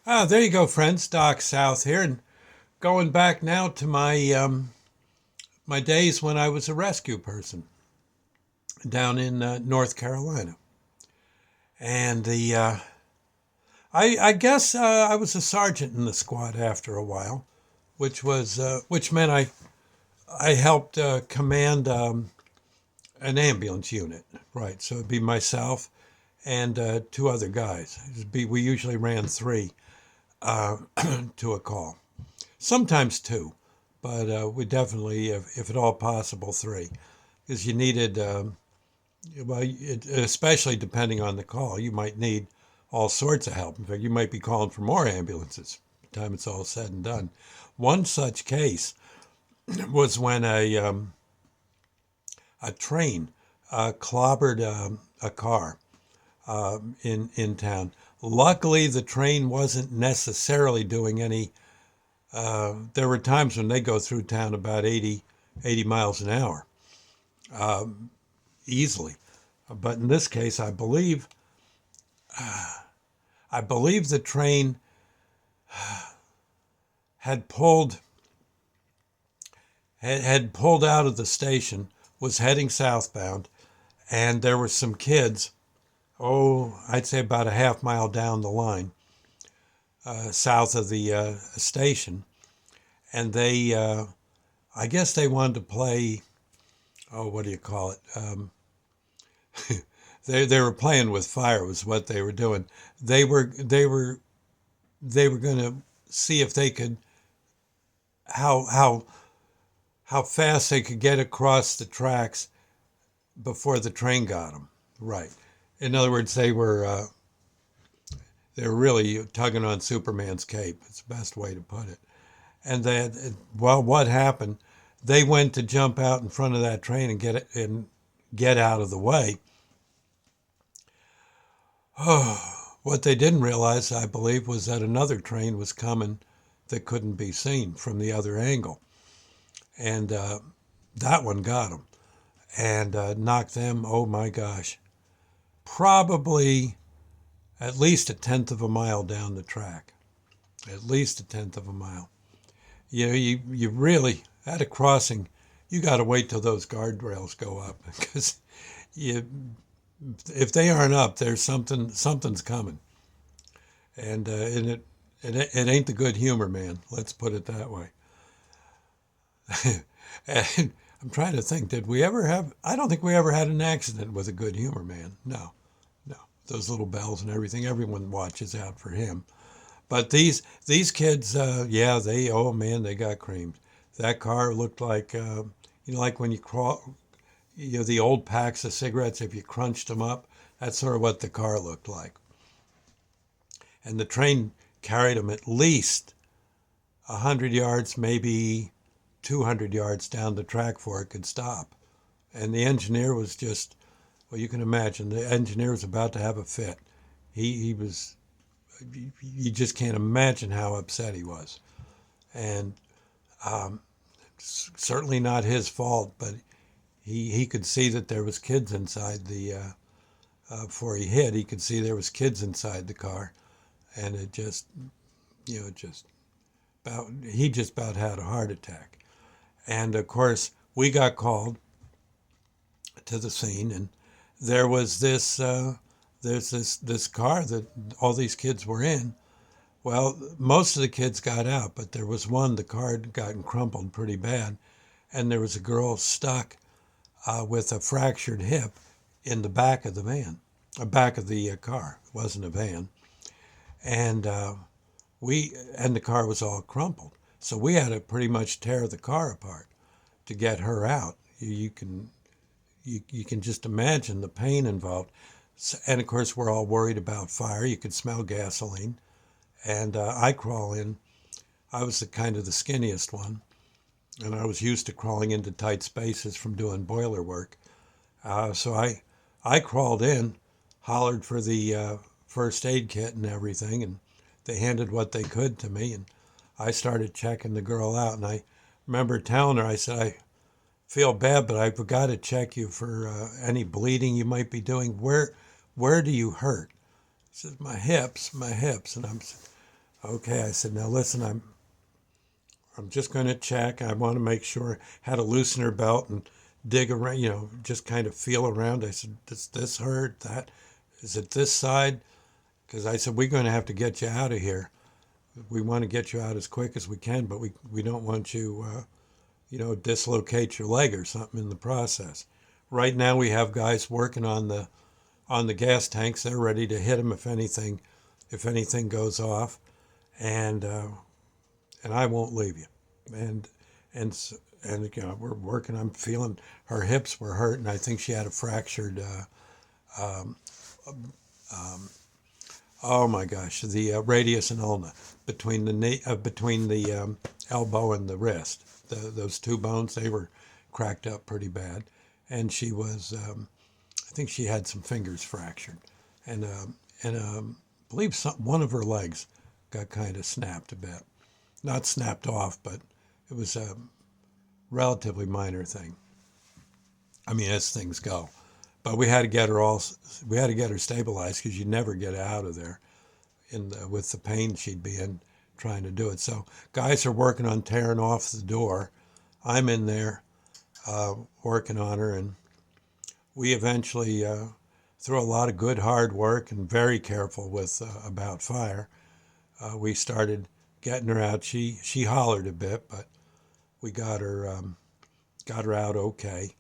There you go, friends. Doc South here, and going back now to my days when I was a rescue person down in North Carolina, and I guess I was a sergeant in the squad after a while, which meant I helped command an ambulance unit, right? So it'd be myself and two other guys. We usually ran three uh, to a call. Sometimes two, but we definitely, if at all possible, three, because you needed, especially depending on the call, you might need all sorts of help. In fact, you might be calling for more ambulances by the time it's all said and done. One such case was when a train clobbered a car in town. Luckily, the train wasn't necessarily doing any. There were times when they go through town about 80 miles an hour easily. But in this case, I believe the train had pulled had pulled out of the station, was heading southbound, and there were some kids. Oh, I'd say about a half mile down the line, south of the station, and I guess they wanted to play. Oh, what do you call it? They were playing with fire was what they were doing. They were they were they were going to see if they could how how how fast they could get across the tracks before the train got them. Right. In other words, they were really tugging on Superman's cape. It's the best way to put it. And well, what happened? They went to jump out in front of that train and get out of the way. What they didn't realize, I believe, was that another train was coming that couldn't be seen from the other angle, and that one got them and knocked them. Oh my gosh, probably at least a tenth of a mile down the track. At least a tenth of a mile. You really at a crossing, you got to wait till those guardrails go up because you if they aren't up, there's something's coming, and it ain't the good humor, man. Let's put it that way. And I'm trying to think, did we ever have? I don't think we ever had an accident with a good humor man. No, no. Those little bells and everything. Everyone watches out for him. But these kids, yeah, they oh man, they got creamed. That car looked like like when you crawl, the old packs of cigarettes. If you crunched them up, that's sort of what the car looked like. And the train carried them at least 100 yards, maybe 200 yards down the track before it could stop. And the engineer was just, well, you can imagine, the engineer was about to have a fit. He was, you just can't imagine how upset he was. And certainly not his fault, but he could see that there was kids inside before he hit, he could see there was kids inside the car. And it just, just he just about had a heart attack. And of course, we got called to the scene, and there was there's this car that all these kids were in. Well, most of the kids got out, but there was one, the car had gotten crumpled pretty bad, and there was a girl stuck with a fractured hip in the back of the van, back of the car. It wasn't a van, and the car was all crumpled. So we had to pretty much tear the car apart to get her out. You can just imagine the pain involved. And of course, we're all worried about fire. You could smell gasoline. And I crawl in. I was the kind of the skinniest one, and I was used to crawling into tight spaces from doing boiler work. So I crawled in, hollered for the first aid kit and everything, and they handed what they could to me, and I started checking the girl out. And I remember telling her, I said, I feel bad, but I forgot to check you for any bleeding you might be doing. Where do you hurt? She says, my hips. And Okay, I said, now listen, I'm just going to check. I want to make sure. Had to loosen her belt and dig around, just kind of feel around. I said, does this hurt? That is it this side? Because I said, we're going to have to get you out of here. We want to get you out as quick as we can, but we don't want you, dislocate your leg or something in the process. Right now, we have guys working on the gas tanks. They're ready to hit them if anything goes off, and I won't leave you. And and we're working. I'm feeling her hips were hurting. I think she had a fractured. Oh my gosh, the radius and ulna between the knee, between the elbow and the wrist. Those two bones, they were cracked up pretty bad, and she was. I think she had some fingers fractured, and I believe one of her legs got kind of snapped a bit. Not snapped off, but it was a relatively minor thing. I mean, as things go. But we had to get her stabilized because you never get out of there with the pain she'd be in trying to do it. So guys are working on tearing off the door. I'm in there working on her, and we eventually, through a lot of good hard work and very careful with about fire, we started getting her out. She hollered a bit, but we got her out okay,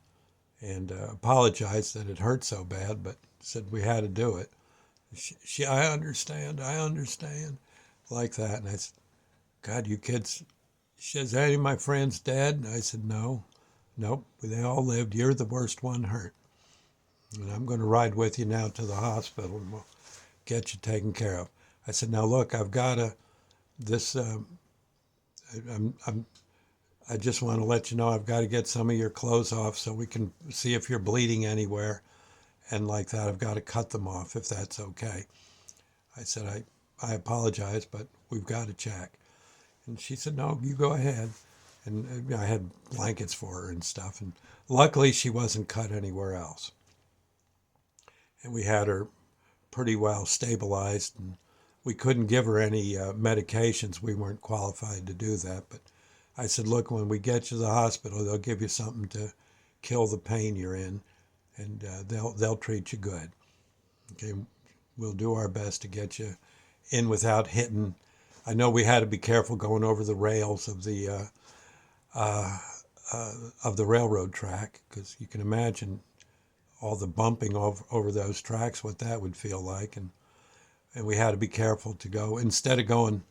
and apologized that it hurt so bad, but said we had to do it. I understand, like that. And I said, God, you kids. She says, any of my friends dead? And I said, no, nope, they all lived. You're the worst one hurt. And I'm going to ride with you now to the hospital, and we'll get you taken care of. I said, now look, I've got this. I just want to let you know I've got to get some of your clothes off so we can see if you're bleeding anywhere, and like that. I've got to cut them off if that's okay. I said, I apologize, but we've got to check. And she said, no, you go ahead. And I had blankets for her and stuff. And luckily, she wasn't cut anywhere else. And we had her pretty well stabilized. And we couldn't give her any medications. We weren't qualified to do that. But I said, look, when we get you to the hospital, they'll give you something to kill the pain you're in, and they'll treat you good. Okay, we'll do our best to get you in without hitting. I know we had to be careful going over the rails of the railroad track, because you can imagine all the bumping over those tracks, what that would feel like, and we had to be careful to go instead of going,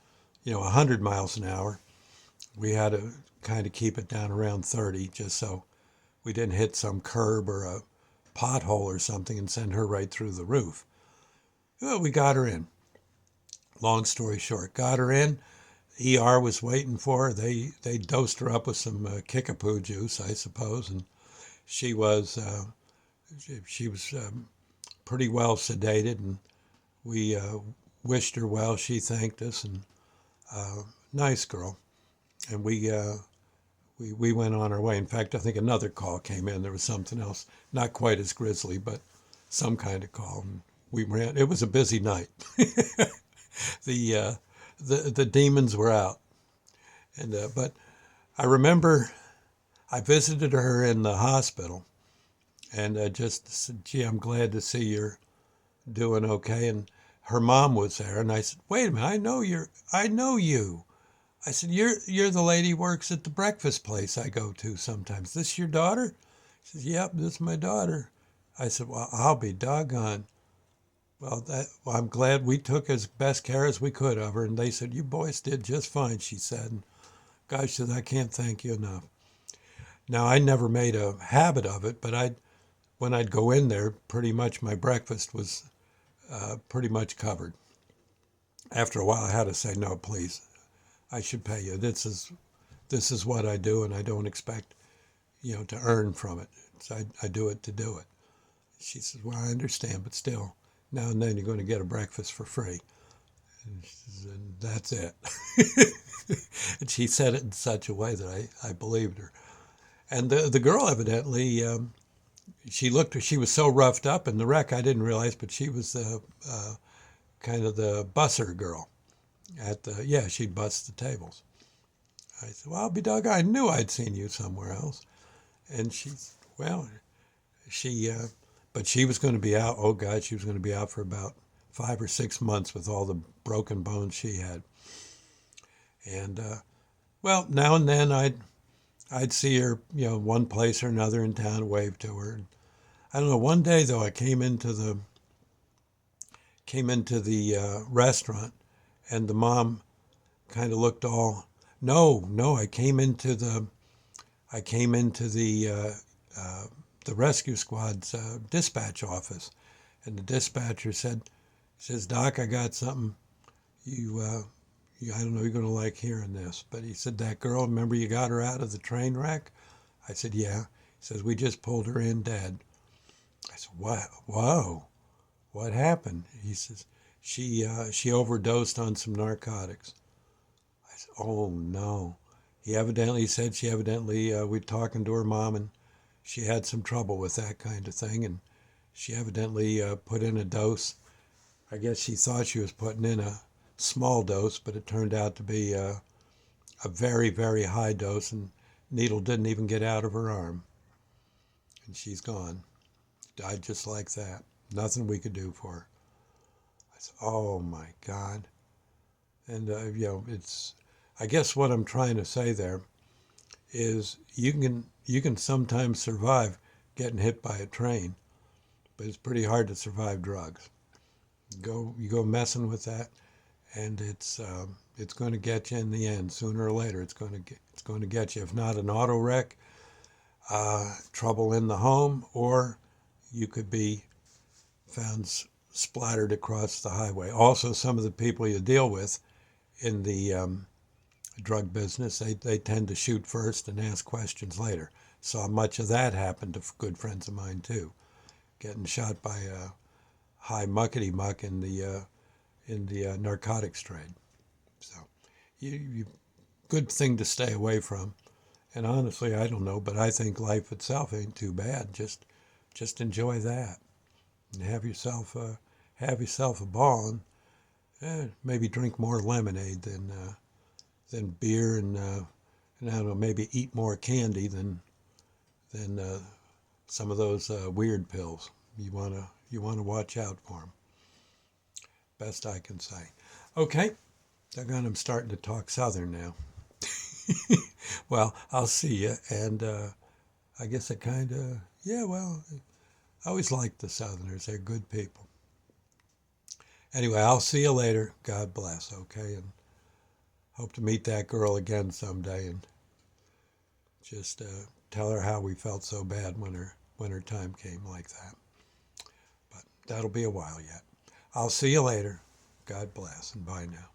100 miles an hour. We had to kind of keep it down around 30, just so we didn't hit some curb or a pothole or something and send her right through the roof. Well, we got her in. Long story short, got her in. ER was waiting for her. They dosed her up with some kickapoo juice, I suppose, and she was pretty well sedated, and we wished her well. She thanked us, and nice girl. And we went on our way. In fact, I think another call came in. There was something else, not quite as grisly, but some kind of call. And we ran. It was a busy night. The demons were out, and but I remember I visited her in the hospital, and just said, "Gee, I'm glad to see you're doing okay." And her mom was there, and I said, "Wait a minute, I know you." I said, "You're the lady who works at the breakfast place I go to sometimes. This your daughter?" She says, "Yep, this is my daughter." I said, "Well, I'll be doggone." Well, I'm glad we took as best care as we could of her, and they said, "You boys did just fine," she said. And gosh, said, I can't thank you enough. Now, I never made a habit of it, but when I'd go in there, pretty much my breakfast was pretty much covered. After a while, I had to say, "No, please, I should pay you. This is what I do, and I don't expect, to earn from it. So I do it to do it." She says, "Well, I understand, but still, now and then you're going to get a breakfast for free." And she says, "And that's it." And she said it in such a way that I believed her. And the girl evidently, she was so roughed up in the wreck, I didn't realize, but she was kind of the busser girl. Yeah, she'd bust the tables. I said, well, I'll be dog. I knew I'd seen you somewhere else. And well, she, but she was going to be out. Oh God, she was going to be out for about 5 or 6 months with all the broken bones she had. And well, now and then I'd see her, one place or another in town, wave to her. I don't know. One day though, I came into the restaurant, and the mom kind of looked all. No, no, I came into the rescue squad's dispatch office, and the dispatcher says, Doc, I got something I don't know, you're going to like hearing this, but he said, that girl, remember you got her out of the train wreck? I said, yeah. He says, we just pulled her in dead. I said, what? Whoa, what happened? He says, she overdosed on some narcotics. I said, oh no. He said she evidently, we're talking to her mom, and she had some trouble with that kind of thing, and she evidently put in a dose. I guess she thought she was putting in a small dose, but it turned out to be a very, very high dose, and needle didn't even get out of her arm. And she's gone. Died just like that. Nothing we could do for her. I said, oh my God. And, I guess what I'm trying to say there is you can sometimes survive getting hit by a train, but it's pretty hard to survive drugs. You go messing with that, and it's going to get you in the end. Sooner or later, it's going to get you. If not an auto wreck, trouble in the home, or you could be found splattered across the highway. Also, some of the people you deal with in the drug business, they tend to shoot first and ask questions later. Saw much of that happen to good friends of mine too, getting shot by a high muckety muck in the narcotics trade. So, you good thing to stay away from. And honestly, I don't know, but I think life itself ain't too bad. Just enjoy that and have yourself a ball, and maybe drink more lemonade than beer, and I don't know, maybe eat more candy than some of those weird pills. You wanna watch out for them. Best I can say. Okay, I'm starting to talk Southern now. Well, I'll see you, and I guess I kind of, yeah. Well, I always liked the Southerners. They're good people. Anyway, I'll see you later. God bless. Okay, and hope to meet that girl again someday, and just tell her how we felt so bad when her time came like that. But that'll be a while yet. I'll see you later. God bless, and bye now.